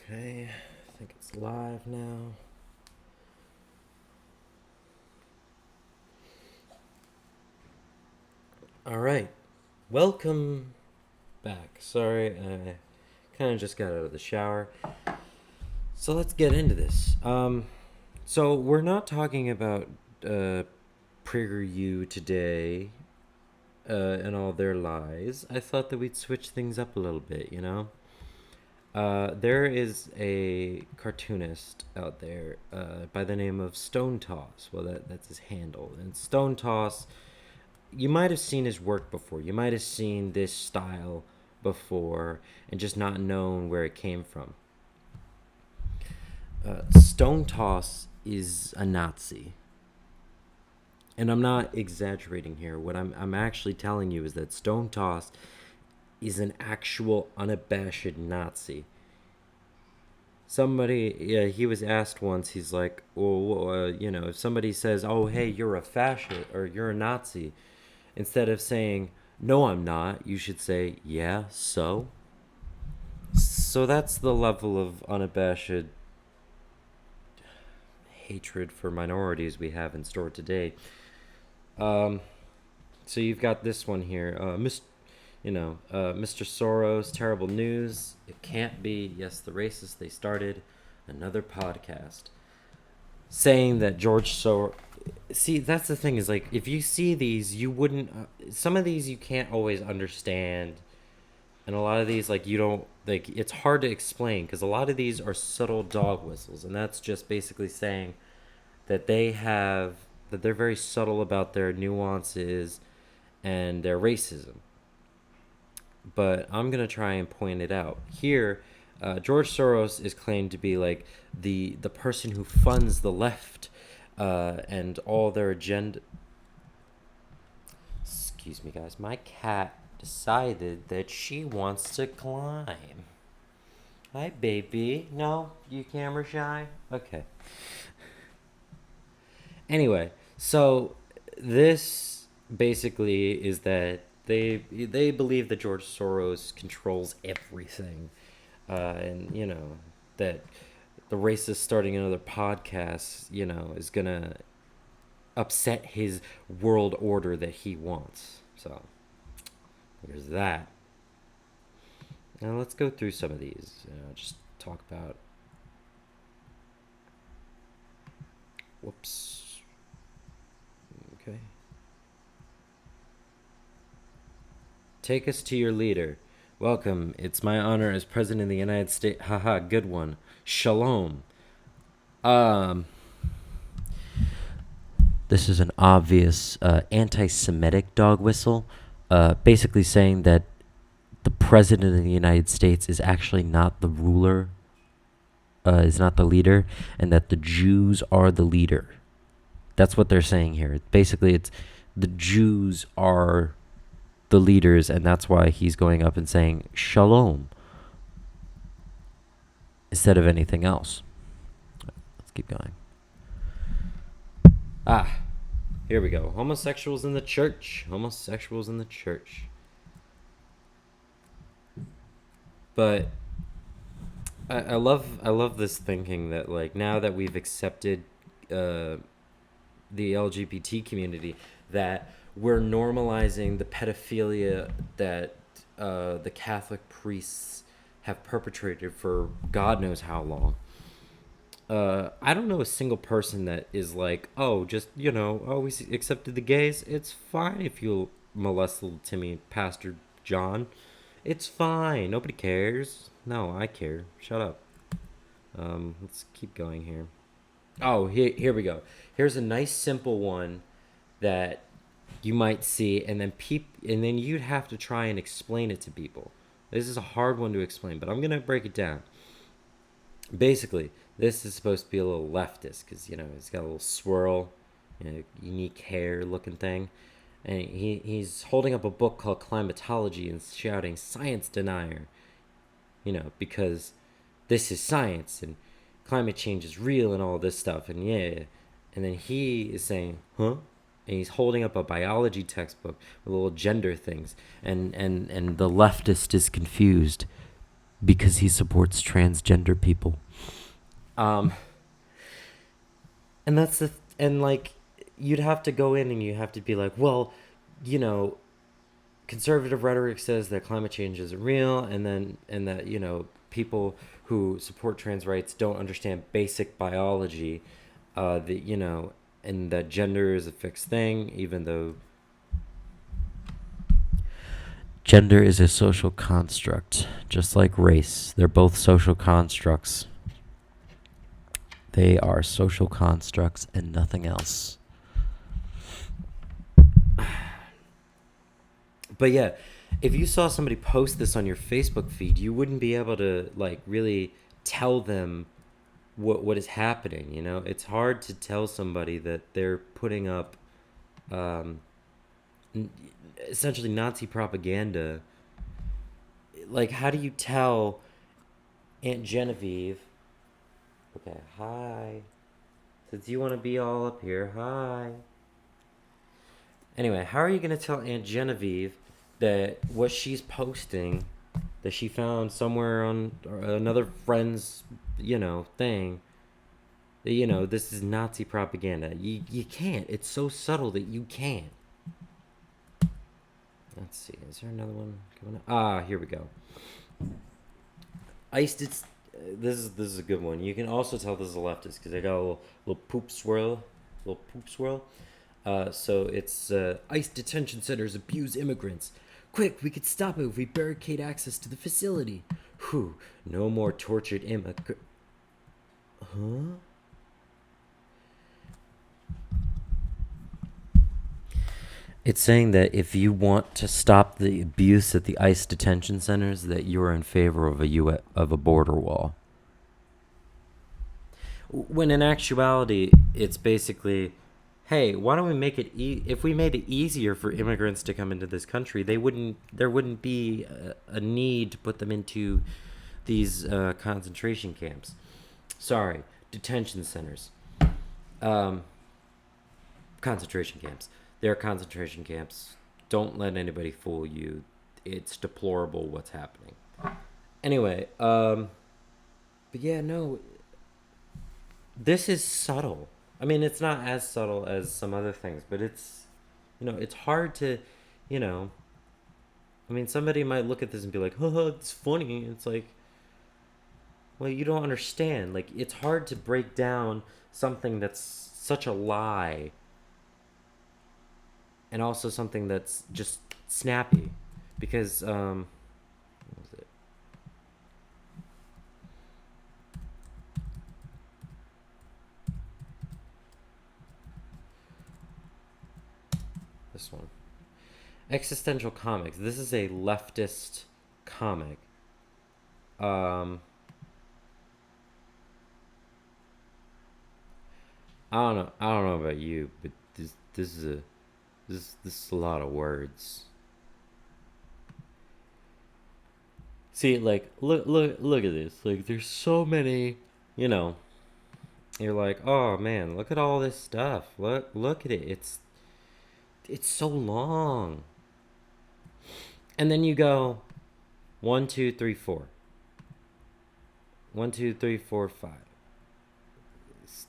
Okay, I think it's live now. All right, welcome back. Sorry, I kind of just got out of the shower. So let's get into this. So we're not talking about PragerU today and all their lies. I thought that we'd switch things up a little bit. There is a cartoonist out there by the name of Stonetoss. Well, that's his handle. And Stonetoss, you might have seen his work before. You might have seen this style before and just not known where it came from. Stonetoss is a Nazi. And I'm not exaggerating here. What I'm actually telling you is that Stonetoss is an actual unabashed Nazi. Somebody, yeah, he was asked once, he's like, well, if somebody says, oh, hey, you're a fascist or you're a Nazi, instead of saying, no, I'm not, you should say, yeah, so? So that's the level of unabashed hatred for minorities we have in store today. Um, so you've got this one here. Mr. Soros, terrible news. It can't be. Yes, the racists, they started another podcast saying that George Soros. See, that's the thing is like, if you see these, you wouldn't. Some of these you can't always understand. And a lot of these, like, you don't. Like, it's hard to explain because a lot of these are subtle dog whistles. And that's just basically saying that they're very subtle about their nuances and their racism. But I'm gonna try and point it out here. George Soros is claimed to be like the person who funds the left and all their agenda. Excuse me, guys. My cat decided that she wants to climb. Hi, baby. No, you camera shy. Okay. Anyway, so this basically is that they believe that George Soros controls everything, and that the racist starting another podcast, is gonna upset his world order that he wants. So there's that. Now let's go through some of these. Just talk about. Whoops. Okay. Take us to your leader. Welcome. It's my honor as President of the United States. Haha, good one. Shalom. Um, this is an obvious anti Semitic dog whistle, basically saying that the President of the United States is actually not the ruler, is not the leader, and that the Jews are the leader. That's what they're saying here. Basically, it's the Jews are the leaders, and that's why he's going up and saying shalom instead of anything else. Let's keep going. Here we go. Homosexuals in the church. Homosexuals in the church. But I love this thinking that, like, now that we've accepted the LGBT community, that we're normalizing the pedophilia that the Catholic priests have perpetrated for God knows how long. I don't know a single person that is like, oh, just, we accepted the gays. It's fine if you molest little Timmy, Pastor John. It's fine. Nobody cares. No, I care. Shut up. Let's keep going here. Oh, here we go. Here's a nice simple one that you might see, and then you'd have to try and explain it to people. This is a hard one to explain, but I'm gonna break it down. Basically, this is supposed to be a little leftist because it's got a little swirl, unique hair looking thing, and he's holding up a book called Climatology and shouting "Science denier," because this is science and climate change is real and all this stuff, and yeah, and then he is saying, huh? And he's holding up a biology textbook with little gender things, and the leftist is confused because he supports transgender people. Um, and that's and like, you'd have to go in and you have to be like, well, you know, conservative rhetoric says that climate change isn't real, and that people who support trans rights don't understand basic biology, that and that gender is a fixed thing, even though gender is a social construct, just like race. They're both social constructs. They are social constructs and nothing else. But yeah, if you saw somebody post this on your Facebook feed, you wouldn't be able to like really tell them what is happening. It's hard to tell somebody that they're putting up um, essentially Nazi propaganda. Like, how do you tell Aunt Genevieve? Okay, hi. Since you want to be all up here, hi. Anyway, how are you gonna tell Aunt Genevieve that what she's posting, that she found somewhere on another friend's, thing, that, this is Nazi propaganda? You can't. It's so subtle that you can't. Let's see. Is there another one coming up? Here we go. Iced. This is a good one. You can also tell this is a leftist because I got a little poop swirl, little poop swirl. So it's ICE detention centers abuse immigrants. Quick, we could stop it if we barricade access to the facility. Whew, no more tortured immigrants. Huh? It's saying that if you want to stop the abuse at the ICE detention centers, that you are in favor of a border wall. When in actuality, it's basically, hey, why don't we make it if we made it easier for immigrants to come into this country, there wouldn't be a need to put them into these concentration camps. Sorry, detention centers. Concentration camps. They're concentration camps. Don't let anybody fool you. It's deplorable what's happening. Anyway, but yeah, no, this is subtle. I mean, it's not as subtle as some other things, but it's hard to, you know, I mean, somebody might look at this and be like, haha, it's funny. It's like, well, you don't understand. Like, it's hard to break down something that's such a lie and also something that's just snappy. Because, what was it? This one. Existential Comics. This is a leftist comic. I don't know about you, but this is a lot of words. See, like, look at this. Like, there's so many. You know, you're like, oh man, look at all this stuff. Look at it. It's so long. And then you go, 1, 2, 3, 4. 1, 2, 3, 4, 5.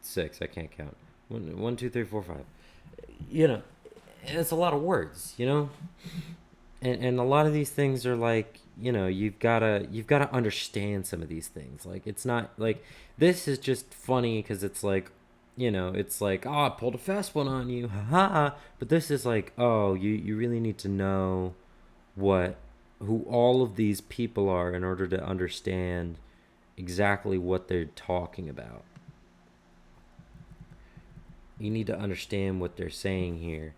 6. I can't count. 1, 2, 3, 4, 5. You know, it's a lot of words. And a lot of these things are like, you've gotta understand some of these things. Like, it's not like, this is just funny because it's like, it's like, oh, I pulled a fast one on you, haha. But this is like, oh, you really need to know who all of these people are in order to understand exactly what they're talking about. You need to understand what they're saying here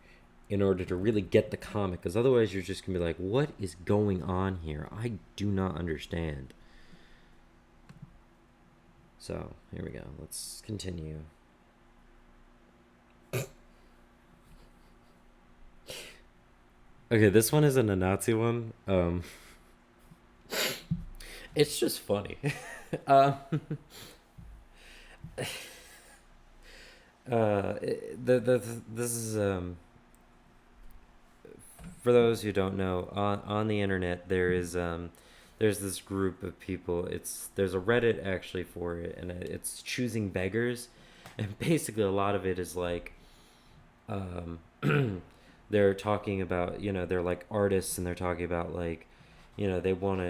in order to really get the comic, because otherwise you're just gonna be like, what is going on here? I do not understand. So here we go, let's continue. Okay, this one isn't a Nazi one. It's just funny. um, this is for those who don't know, on the internet there is there's this group of people. There's a Reddit actually for it, and it's choosing beggars, and basically a lot of it is like, um, they're talking about, they're like artists, and they're talking about like, they want